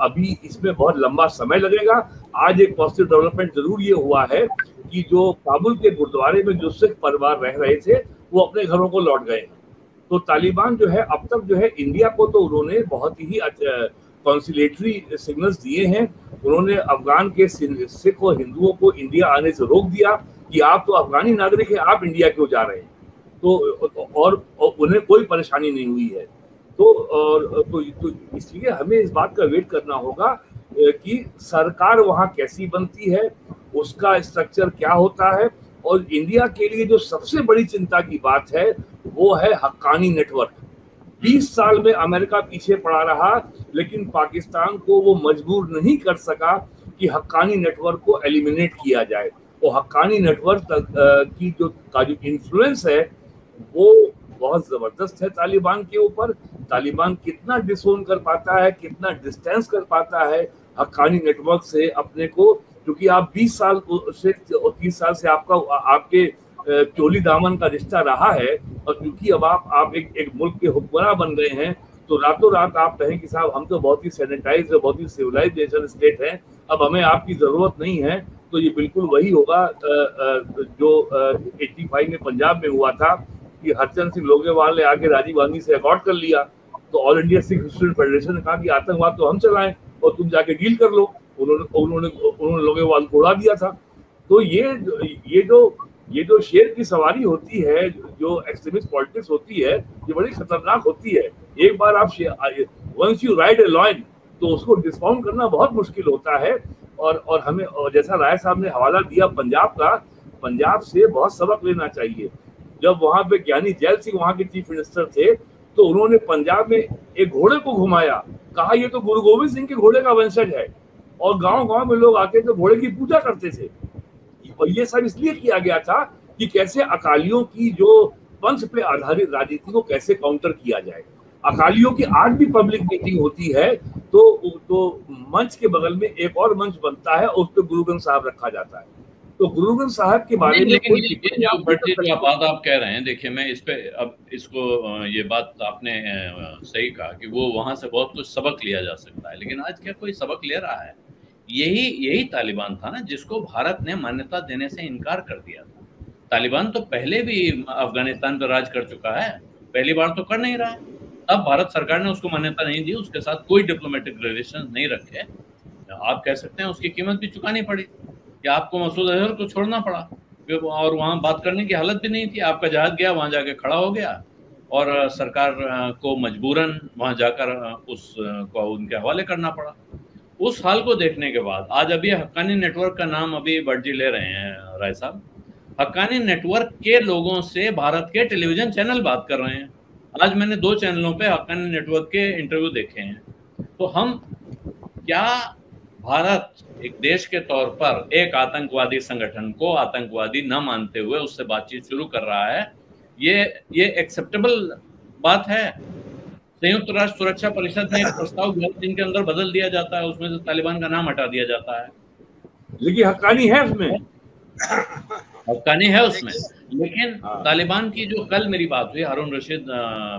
अभी इसमें बहुत लंबा समय लगेगा। आज एक पॉजिटिव डेवलपमेंट जरूर ये हुआ है कि जो काबुल के गुरुद्वारे में जो सिख परिवार रह रहे थे वो अपने घरों को लौट गए। तो तालिबान जो है अब तक जो है इंडिया को तो उन्होंने बहुत ही कॉन्सिलेटरी सिग्नल्स दिए हैं। उन्होंने अफगान के सिख और हिंदुओं को इंडिया आने से रोक दिया कि आप तो अफगानी नागरिक हैं, आप इंडिया क्यों जा रहे हैं। और उन्हें कोई परेशानी नहीं हुई है। तो इसलिए हमें इस बात का वेट करना होगा कि सरकार वहाँ कैसी बनती है, उसका स्ट्रक्चर क्या होता है। और इंडिया के लिए जो सबसे बड़ी चिंता की बात है वो है हक्कानी नेटवर्क। 20 साल में अमेरिका पीछे पड़ा रहा, लेकिन पाकिस्तान को वो मजबूर नहीं कर सका कि हक्कानी नेटवर्क को एलिमिनेट किया जाए। वो हक्कानी नेटवर्क की जो इन्फ्लुएंस है वो बहुत जबरदस्त है तालिबान के ऊपर। तालिबान कितना डिसोन कर पाता है, कितना डिस्टेंस कर पाता है हक्कानी नेटवर्क से अपने को, क्योंकि आप 20 साल से 30 साल से आपके चोली दामन का रिश्ता रहा है, और क्योंकि अब आप एक मुल्क के हुक्मरान बन गए हैं, तो रातों रात आप कहें कि साहब हम तो बहुत ही सैनिटाइज और बहुत ही सिविलाइजेशन स्टेट हैं, अब हमें आपकी जरूरत नहीं है। तो ये बिल्कुल वही होगा जो 85 में पंजाब में हुआ था कि हरचंद सिंह लोगेवाल ने आके राजीव गांधी से अकॉर्ड कर लिया, तो all India Sikh student federation ने कहा कि आतंकवाद तो हम चलाएं और तुम जाके डील कर लो। उन्होंने लोगेवाल को उड़ा दिया था। तो ये जो शेर की सवारी होती है, जो एक्सट्रीमिस्ट पॉलिटिक्स होती है, ये बड़ी खतरनाक होती है। एक बार आप once you ride a lion तो उसको डिस्काउंट करना बहुत मुश्किल होता है। और हमें, और जैसा राय साहब ने हवाला दिया पंजाब का, पंजाब से बहुत सबक लेना चाहिए। जब वहां पे ज्ञानी जैल सिंह वहां के चीफ मिनिस्टर थे, तो उन्होंने पंजाब में एक घोड़े को घुमाया, कहा ये तो गुरु गोविंद सिंह के घोड़े का वंशज है, और गांव गांव में लोग आके तो घोड़े की पूजा करते थे। और ये सब इसलिए किया गया था कि कैसे अकालियों की जो पंथ पे आधारित राजनीति को कैसे काउंटर किया जाए। अकालियों की आज भी पब्लिक मीटिंग होती है तो मंच के बगल में एक और मंच बनता है, उस पर गुरु ग्रंथ साहब रखा जाता है। तो गुरु ग्रंथ साहब के बारे में लेकिन ये जो भट्टी जो बात आप कह रहे हैं, देखिए मैं इस पे अब इसको ये बात आपने सही कहा कि वो वहां से बहुत कुछ सबक लिया जा सकता है, लेकिन आज क्या कोई सबक ले रहा है? यही तालिबान था ना जिसको भारत ने मान्यता देने से इनकार कर दिया था। तालिबान तो पहले भी अफगानिस्तान पर राज कर चुका है, पहली बार तो कर नहीं रहा है। तब भारत सरकार ने उसको मान्यता नहीं दी, उसके साथ कोई डिप्लोमेटिक रिलेशन नहीं रखे, आप कह सकते हैं उसकी कीमत भी चुकानी पड़ी कि आपको मसूद अजहर को छोड़ना पड़ा, और वहाँ बात करने की हालत भी नहीं थी। आपका जहाज गया, वहाँ जाके खड़ा हो गया, और सरकार को मजबूरन वहाँ जाकर को उनके हवाले करना पड़ा। उस हाल को देखने के बाद आज अभी हक्कानी नेटवर्क का नाम अभी भट्टी ले रहे हैं राय साहब, हक्कानी नेटवर्क के लोगों से भारत के टेलीविजन चैनल बात कर रहे हैं। आज मैंने 2 चैनलों पे हक्कानी नेटवर्क के इंटरव्यू देखे हैं। तो हम क्या, भारत एक देश के तौर पर एक आतंकवादी संगठन को आतंकवादी न मानते हुए उससे बातचीत शुरू कर रहा है, ये एक्सेप्टेबल बात है? संयुक्त राष्ट्र सुरक्षा परिषद में एक प्रस्ताव 10 दिन के अंदर बदल दिया जाता है, उसमें से तालिबान का नाम हटा दिया जाता है, लेकिन हक्कानी है उसमें, हक्कानी है उसमें। लेकिन तालिबान की जो कल मेरी बात हुई, हारून रशीद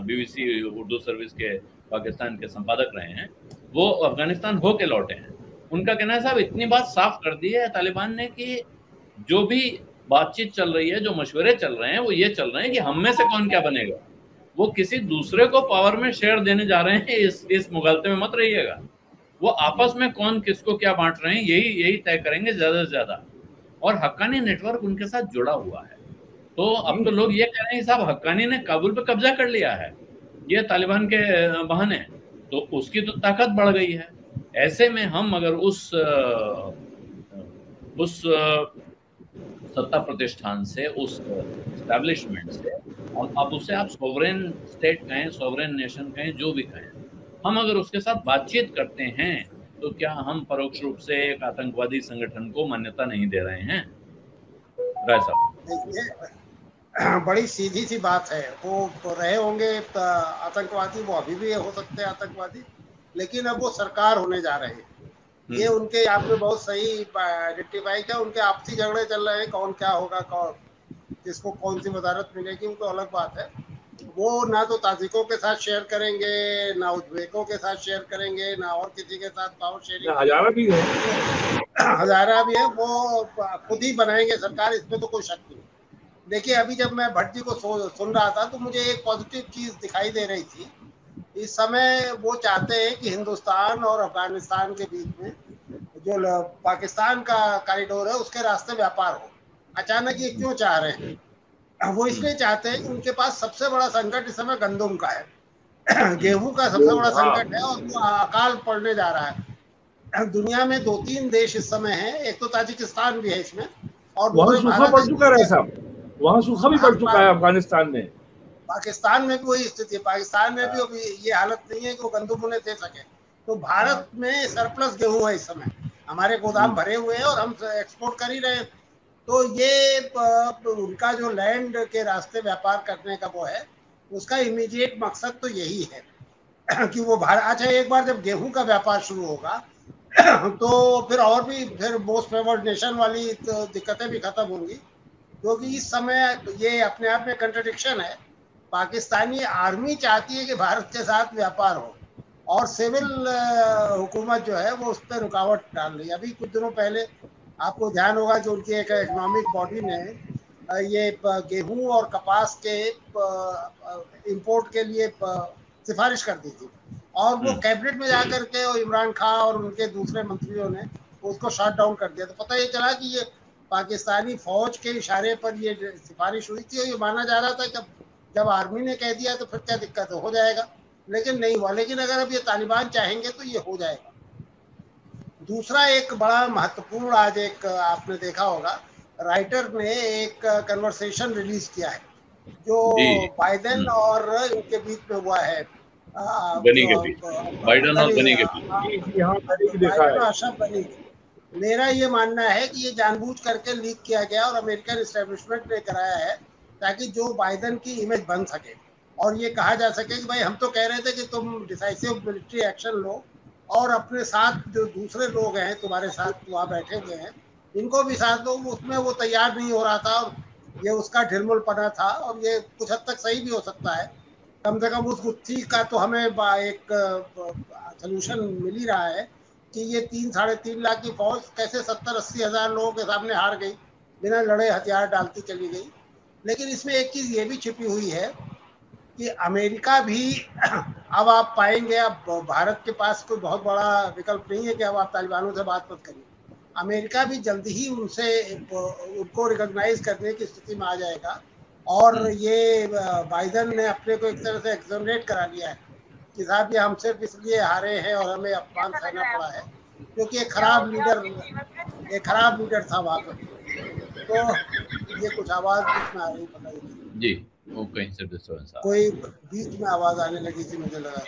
BBC उर्दू सर्विस के पाकिस्तान के संपादक रहे हैं, वो अफगानिस्तान होके लौटे हैं। उनका कहना है साहब इतनी बात साफ कर दी है तालिबान ने कि जो भी बातचीत चल रही है, जो मशवरे चल रहे हैं, वो ये चल रहे हैं कि हम में से कौन क्या बनेगा। वो किसी दूसरे को पावर में शेयर देने जा रहे हैं, इस मुगालते में मत रहिएगा। वो आपस में कौन किसको क्या बांट रहे हैं यही तय करेंगे ज्यादा से ज्यादा। और हक्कानी नेटवर्क उनके साथ जुड़ा हुआ है। तो अब तो लोग ये कह रहे हैं साहब हक्कानी ने काबुल पे कब्जा कर लिया है ये तालिबान के बहाने, तो उसकी तो ताकत बढ़ गई है। ऐसे में हम अगर उस सत्ता प्रतिष्ठान से, उस एस्टैब्लिशमेंट से, अब उसे आप सोवरेन स्टेट कहें, सोवरेन नेशन कहें, जो भी कहें, हम अगर उसके साथ बातचीत करते हैं तो क्या हम परोक्ष रूप से एक आतंकवादी संगठन को मान्यता नहीं दे रहे हैं? राय साहब, बड़ी सीधी सी बात है। वो तो रहे होंगे आतंकवादी, वो अभी भी हो सकते हैं आतंकवादी, लेकिन अब वो सरकार होने जा रहे हैं। ये उनके, आपने बहुत सही आइडेंटिफाई किया, उनके आपसी झगड़े चल रहे हैं, कौन क्या होगा, कौन किसको कौन सी वजारत मिलेगी, उनको अलग बात है। वो ना तो ताजिकों के साथ शेयर करेंगे, ना उज्बेकों के साथ शेयर करेंगे, ना और किसी के साथ पावर शेयरिंग। हजारा भी है, हजारा भी है, वो खुद ही बनाएंगे सरकार, इसमें तो कोई शक नहीं। देखिए अभी जब मैं भट्ट जी को सुन रहा था तो मुझे एक पॉजिटिव चीज दिखाई दे रही थी। इस समय वो चाहते हैं कि हिंदुस्तान और अफगानिस्तान के बीच में जो पाकिस्तान का कॉरिडोर है उसके रास्ते व्यापार हो। अचानक ये क्यों चाह रहे हैं? वो इसलिए चाहते हैं कि उनके पास सबसे बड़ा संकट इस समय गंदम का है, गेहूं का सबसे बड़ा संकट है, और वो अकाल पड़ने जा रहा है। दुनिया में 2-3 देश इस समय हैं, एक तो ताजिकिस्तान भी है इसमें, और वहाँ सूखा पड़ चुका है साहब, वहाँ सूखा भी पड़ चुका है अफगानिस्तान में। पाकिस्तान में भी वही स्थिति है, पाकिस्तान में भी अभी ये हालत नहीं है कि वो गंदम उन्हें दे सके। तो भारत में सरप्लस गेहूं है इस समय, हमारे गोदाम भरे हुए हैं और हम एक्सपोर्ट कर ही रहे हैं। तो ये उनका जो लैंड के रास्ते व्यापार करने का वो है, उसका इमीडिएट मकसद तो यही है कि वो भारत, अच्छा एक बार जब गेहूं का व्यापार शुरू होगा तो फिर और भी फिर मोस्ट फेवर्ड नेशन वाली तो दिक्कतें भी खत्म होंगी, क्योंकि इस समय ये अपने आप में कंट्रडिक्शन है। पाकिस्तानी आर्मी चाहती है कि भारत के साथ व्यापार हो, और सिविल हुकूमत जो है वो उस पर रुकावट डाल रही है। अभी कुछ दिनों पहले आपको ध्यान होगा कि उनकी एक इकोनॉमिक बॉडी ने ये गेहूं और कपास के इंपोर्ट के लिए सिफारिश कर दी थी, और वो कैबिनेट में जाकर के और इमरान खान और उनके दूसरे मंत्रियों ने उसको शट डाउन कर दिया। तो पता ये चला कि ये पाकिस्तानी फौज के इशारे पर ये सिफारिश हुई थी, और ये माना जा रहा था जब आर्मी ने कह दिया तो फिर क्या दिक्कत है, हो जाएगा, लेकिन नहीं हुआ। लेकिन अगर अब ये तालिबान चाहेंगे तो ये हो जाएगा। दूसरा एक बड़ा महत्वपूर्ण, आज एक आपने देखा होगा, राइटर ने एक कन्वर्सेशन रिलीज किया है जो जी। बाइडेन और इनके बीच में हुआ है, गनी के जो बीच, बाइडेन और गनी के बीच। जी हाँ, मैंने भी देखा बाइडेन है। और अशरफ गनी। मेरा ये मानना है कि ये जानबूझ करके लीक किया गया और अमेरिकन एस्टेब्लिशमेंट ने कराया है ताकि जो बाइडेन की इमेज बन सके और ये कहा जा सके कि भाई हम तो कह रहे थे कि तुम डिसाइसिव मिलिट्री एक्शन लो और अपने साथ जो दूसरे लोग हैं तुम्हारे साथ वहाँ बैठे हुए हैं इनको भी साथ दो। उसमें वो तैयार नहीं हो रहा था और ये उसका ढिलमुलपना था और ये कुछ हद तक सही भी हो सकता है। कम से कम उस गुत्थी का तो हमें एक सोल्यूशन मिल ही रहा है कि ये 3-3.5 लाख की फौज कैसे 70-80 हजार लोगों के सामने हार गई, बिना लड़े हथियार डालती चली गई। लेकिन इसमें एक चीज ये भी छिपी हुई है कि अमेरिका भी अब आप पाएंगे, अब भारत के पास कोई बहुत बड़ा विकल्प नहीं है कि अब आप तालिबानों से बात मत करिए। अमेरिका भी जल्दी ही उनसे उनको रिकॉग्नाइज करने की स्थिति में आ जाएगा और ये बाइडेन ने अपने को एक तरह से एक्सोनरेट करा लिया है कि साहब ये हम सिर्फ इसलिए हारे हैं और हमें अपमान सहना पड़ा है क्योंकि एक खराब लीडर था वहां पर। तो ये कुछ आवाज बीच में आ रही, पता नहीं जी, वो कहीं से डिस्टर्बेंस कोई बीच में आवाज आने लगी थी, मुझे लगा।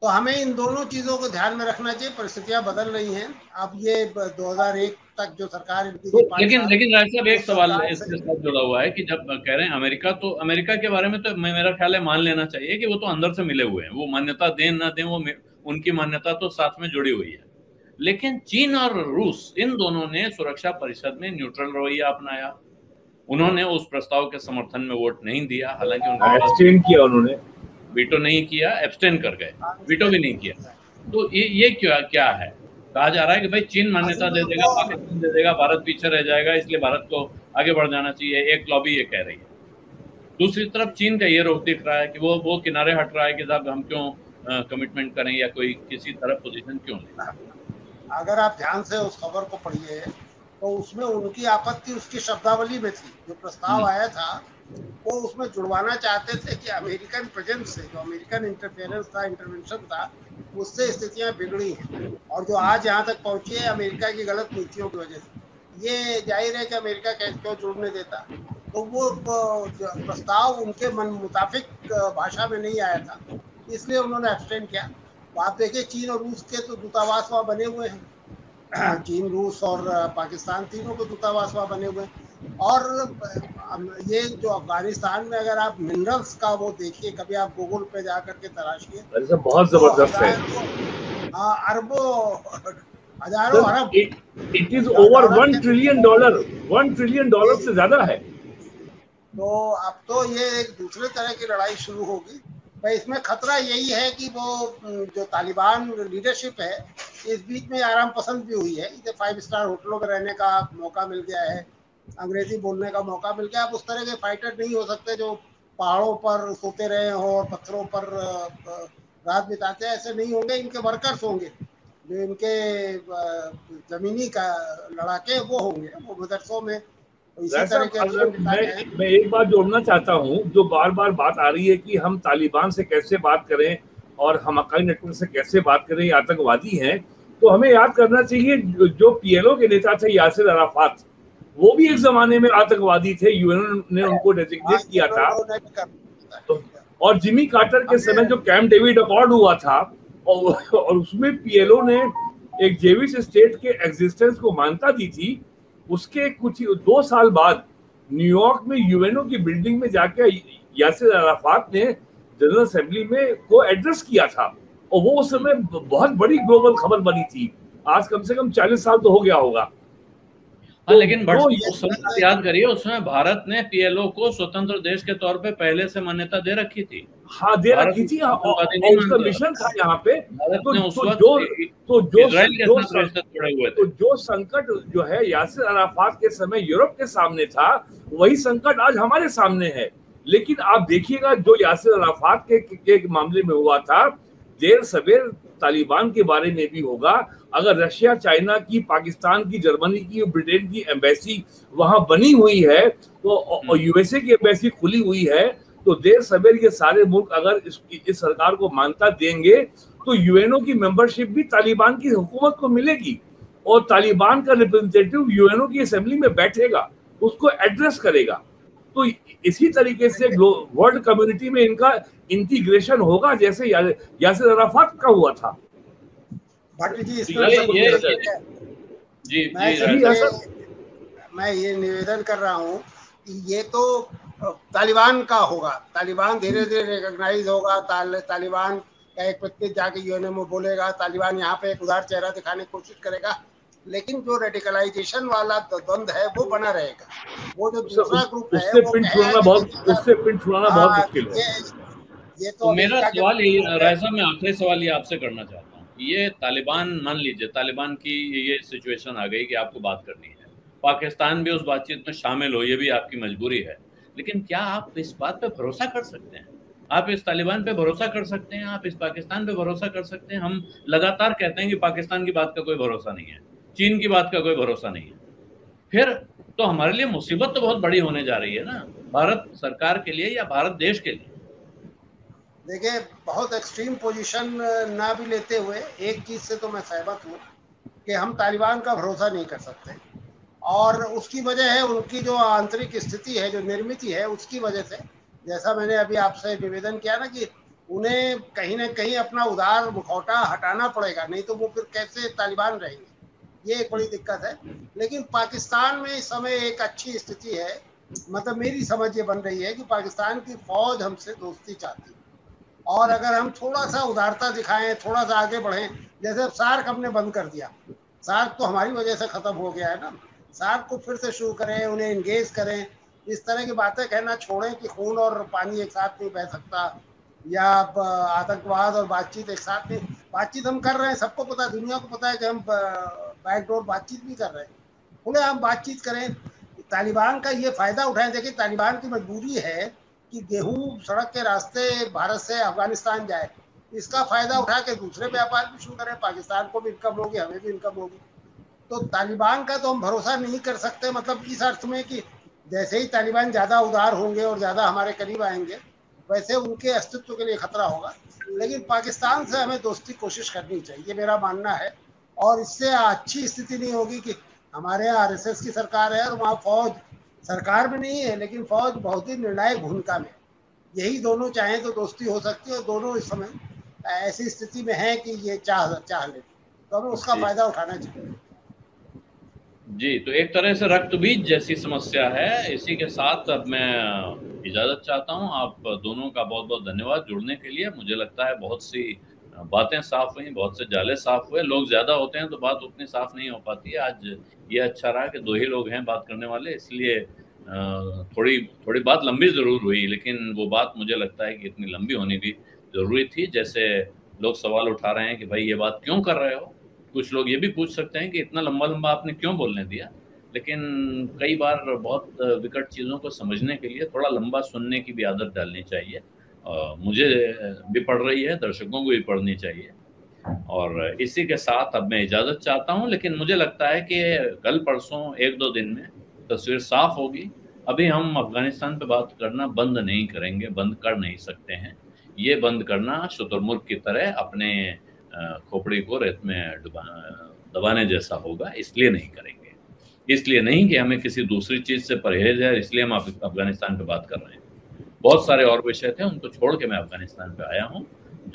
तो हमें इन दोनों चीजों को ध्यान में रखना चाहिए। परिस्थितियां बदल रही हैं। अब ये 2001 तक जो सरकार इनकी तो, 5 साल, लेकिन राय साहब एक सवाल सरकार इसके साथ जुड़ा हुआ है कि जब कह रहे हैं अमेरिका, तो अमेरिका के बारे में तो मेरा ख्याल है मान लेना चाहिए कि वो तो अंदर से मिले हुए हैं, वो मान्यता दें ना दें, वो उनकी मान्यता तो साथ में जुड़ी हुई है। लेकिन चीन और रूस इन दोनों ने सुरक्षा परिषद में न्यूट्रल रवैया अपनाया। उन्होंने उस प्रस्ताव के समर्थन में वोट नहीं दिया, हालांकि उनके पास एब्सटेन किया, उन्होंने वीटो नहीं किया, एब्सटेन कर गए, वीटो भी नहीं किया। तो ये क्या है? कहा जा रहा है कि भाई चीन मान्यता दे देगा, पाकिस्तान दे देगा, भारत पीछे रह जाएगा, इसलिए भारत को आगे बढ़ जाना चाहिए। एक लॉबी ये कह रही है। दूसरी तरफ चीन का ये रुख दिख रहा है कि वो किनारे हट रहा है कि साहब हम क्यों कमिटमेंट करें या कोई किसी तरफ पोजीशन क्यों लें। अगर आप ध्यान से उस खबर को पढ़िए तो उसमें उनकी आपत्ति उसकी शब्दावली में थी। जो प्रस्ताव आया था वो उसमें जुड़वाना चाहते थे कि अमेरिकन प्रेजेंस से, जो अमेरिकन इंटरफेरेंस था, इंटरवेंशन था, उससे स्थितियां बिगड़ी हैं और जो आज यहाँ तक पहुंची है अमेरिका की गलत नीतियों की वजह से। ये जाहिर है कि अमेरिका क्यों जुड़ने देता। तो वो प्रस्ताव उनके मन मुताबिक भाषा में नहीं आया था, इसलिए उन्होंने एब्सटेन किया। तो आप देखिए चीन और रूस के तो दूतावास वहाँ बने हुए हैं। चीन, रूस और पाकिस्तान तीनों के दूतावास वहाँ बने हुए हैं। और ये जो अफगानिस्तान में अगर आप मिनरल्स का वो देखिए, कभी आप गूगल पे जा करके तलाशिए, बहुत जबरदस्त है। अरबों हजारों अरब, it is over $1 trillion, $1 trillion से ज्यादा है। तो अब तो ये एक दूसरे तरह की लड़ाई शुरू होगी। भाई इसमें खतरा यही है कि वो जो तालिबान लीडरशिप है इस बीच में आराम पसंद भी हुई है। इसे 5 स्टार होटलों में रहने का मौका मिल गया है, अंग्रेजी बोलने का मौका मिल गया। अब उस तरह के फाइटर नहीं हो सकते जो पहाड़ों पर सोते रहे हो और पत्थरों पर रात बिताते हैं, ऐसे नहीं होंगे। इनके वर्कर्स होंगे, जो इनके जमीनी का लड़ाके वो होंगे, वो मदरसों में इसी तरह के। मैं एक बात जोड़ना चाहता हूँ, जो बार बार बात आ रही है कि हम तालिबान से कैसे बात करें और हम हक्कानी नेटवर्क से कैसे बात करें, आतंकवादी हैं। तो हमें याद करना चाहिए जो पीएलओ के नेता थे यासिर अराफात, वो भी एक जमाने में आतंकवादी थे। यूएन ने उनको डेजिग्नेट किया था। और जिमी कार्टर के समय जो कैंप डेविड अकॉर्ड हुआ था और उसमें पीएलओ ने एक जेविश स्टेट के एग्जिस्टेंस को मान्यता दी थी। उसके कुछ 2 साल बाद न्यूयॉर्क में यूएनओ की बिल्डिंग में जाके यासिर अराफात ने जनरल असेंबली में को एड्रेस किया था और वो उस समय बहुत बड़ी ग्लोबल खबर बनी थी। आज कम से कम 40 साल तो हो गया होगा। हाँ, लेकिन उस समय याद करिए, उसमें भारत ने पीएलओ को स्वतंत्र देश के तौर पे पहले से मान्यता दे रखी थी। हाँ, दे रखी थी। उसका मिशन था यहाँ पे। तो जो संकट जो है यासिर अराफात के समय यूरोप के सामने था, वही संकट आज हमारे सामने है। लेकिन आप देखिएगा जो यासिर अराफात के मामले में हुआ था, देर सवेर तालिबान के बारे में भी होगा। अगर रशिया, चाइना की, पाकिस्तान की, जर्मनी की, ब्रिटेन की एम्बेसी वहां बनी हुई है तो यूएसए की एम्बेसी खुली हुई है, तो देर सवेर ये सारे मुल्क अगर इस सरकार को मान्यता देंगे तो यूएनओ की मेंबरशिप भी तालिबान की हुकूमत को मिलेगी और तालिबान का रिप्रेजेंटेटिव यूएनओ की असेंबली में बैठेगा, उसको एड्रेस करेगा। तो इसी तरीके से वर्ल्ड कम्युनिटी में इनका इंटीग्रेशन होगा जैसे यासिर अराफात का हुआ था। भट्ट जी मैं ये निवेदन कर रहा हूँ कि ये तो तालिबान का होगा, तालिबान धीरे धीरे रिकॉग्नाइज होगा, तालिबान का एक प्रतिनिधि जाके यूएनओ में बोलेगा, तालिबान यहाँ पे एक उदार चेहरा दिखाने की कोशिश करेगा, लेकिन जो रेडिकलाइजेशन वाला द्वंद है वो बना रहेगा। वो जो दूसरा ग्रुप है उससे पिन छुड़ाना बहुत मुश्किल है। ये तो मेरा सवाल ही रायसा, मैं आखिरी सवाल ये आपसे करना चाहता हूँ, ये तालिबान, मान लीजिए तालिबान की ये सिचुएशन आ गई कि आपको बात करनी है, पाकिस्तान भी उस बातचीत में शामिल हो, ये भी आपकी मजबूरी है, लेकिन क्या आप इस बात पे भरोसा कर सकते हैं? आप इस तालिबान पे भरोसा कर सकते हैं? आप इस पाकिस्तान पे भरोसा कर सकते हैं? हम लगातार कहते हैं कि पाकिस्तान की बात का कोई भरोसा नहीं है, चीन की बात का कोई भरोसा नहीं है, फिर तो हमारे लिए मुसीबत तो बहुत बड़ी होने जा रही है ना, भारत सरकार के लिए या भारत देश के लिए। देखिए, बहुत एक्सट्रीम पोजीशन ना भी लेते हुए एक चीज से तो मैं सहमत हूँ कि हम तालिबान का भरोसा नहीं कर सकते, और उसकी वजह है उनकी जो आंतरिक स्थिति है, जो निर्मित है, उसकी वजह से, जैसा मैंने अभी आपसे निवेदन किया ना कि उन्हें कहीं ना कहीं अपना उदार मुखौटा हटाना पड़ेगा, नहीं तो वो फिर कैसे तालिबान रहेंगे, ये एक बड़ी दिक्कत है। लेकिन पाकिस्तान में इस समय एक अच्छी स्थिति है, मतलब मेरी समझ ये बन रही है कि पाकिस्तान की फौज हमसे दोस्ती चाहती है, और अगर हम थोड़ा सा उदारता दिखाएं, थोड़ा सा आगे बढ़ें, जैसे अब सार्क हमने बंद कर दिया, सार्क तो हमारी वजह से खत्म हो गया है ना, सार्क को फिर से शुरू करें, उन्हें एंगेज करें, इस तरह की बातें कहना छोड़ें कि खून और पानी एक साथ नहीं बह सकता, या आतंकवाद और बातचीत एक साथ नहीं। बातचीत हम कर रहे हैं, सबको पता है, दुनिया को पता है कि हम बैकडोर बातचीत भी कर रहे हैं, खुले हम बातचीत करें, तालिबान का ये फायदा उठाएं। देखिए, तालिबान की मजबूरी है कि गेहूं सड़क के रास्ते भारत से अफगानिस्तान जाए, इसका फायदा उठा के दूसरे व्यापार भी शुरू करें, पाकिस्तान को भी इनकम होगी, हमें भी इनकम होगी। तो तालिबान का तो हम भरोसा नहीं कर सकते, मतलब इस अर्थ में कि जैसे ही तालिबान ज़्यादा उदार होंगे और ज़्यादा हमारे करीब आएंगे, वैसे उनके अस्तित्व के लिए खतरा होगा। लेकिन पाकिस्तान से हमें दोस्ती कोशिश करनी चाहिए, मेरा मानना है, और इससे अच्छी स्थिति नहीं होगी कि हमारे यहाँ आरएसएस की सरकार है और वहाँ फौज सरकार में नहीं है, लेकिन फौज बहुत ही निर्णायक भूमिका में, यही दोनों चाहें तो दोस्ती हो सकती है, और दोनों इस समय ऐसी स्थिति में है कि ये चाह ले, तो हमें उसका फायदा उठाना चाहिए। जी, तो एक तरह से रक्त बीज जैसी समस्या है। इसी के साथ अब मैं इजाज़त चाहता हूँ। आप दोनों का बहुत बहुत धन्यवाद जुड़ने के लिए। मुझे लगता है बहुत सी बातें साफ हुई, बहुत से जाले साफ हुए। लोग ज़्यादा होते हैं तो बात उतनी साफ नहीं हो पाती है। आज ये अच्छा रहा कि 2 ही लोग हैं बात करने वाले, इसलिए थोड़ी बात लंबी ज़रूर हुई, लेकिन वो बात मुझे लगता है कि इतनी लंबी होनी भी ज़रूरी थी। जैसे लोग सवाल उठा रहे हैं कि भाई ये बात क्यों कर रहे हो, कुछ लोग ये भी पूछ सकते हैं कि इतना लंबा आपने क्यों बोलने दिया, लेकिन कई बार बहुत विकट चीज़ों को समझने के लिए थोड़ा लंबा सुनने की भी आदत डालनी चाहिए। मुझे भी पड़ रही है, दर्शकों को भी पढ़नी चाहिए। और इसी के साथ अब मैं इजाज़त चाहता हूँ, लेकिन मुझे लगता है कि कल परसों 1-2 दिन में तस्वीर साफ होगी। अभी हम अफगानिस्तान पे बात करना बंद नहीं करेंगे, बंद कर नहीं सकते हैं। ये बंद करना शुतुरमुर्ग की तरह अपने खोपड़ी को रेत में दबाने जैसा होगा, इसलिए नहीं करेंगे। इसलिए नहीं कि हमें किसी दूसरी चीज़ से परहेज है, इसलिए हम अफगानिस्तान पे बात कर रहे हैं। बहुत सारे और विषय थे, उनको छोड़ के मैं अफगानिस्तान पे आया हूँ,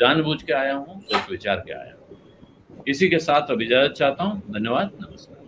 जानबूझ के आया हूँ, सोच विचार के आया हूँ। इसी के साथ अब इजाज़त चाहता हूँ। धन्यवाद, नमस्कार।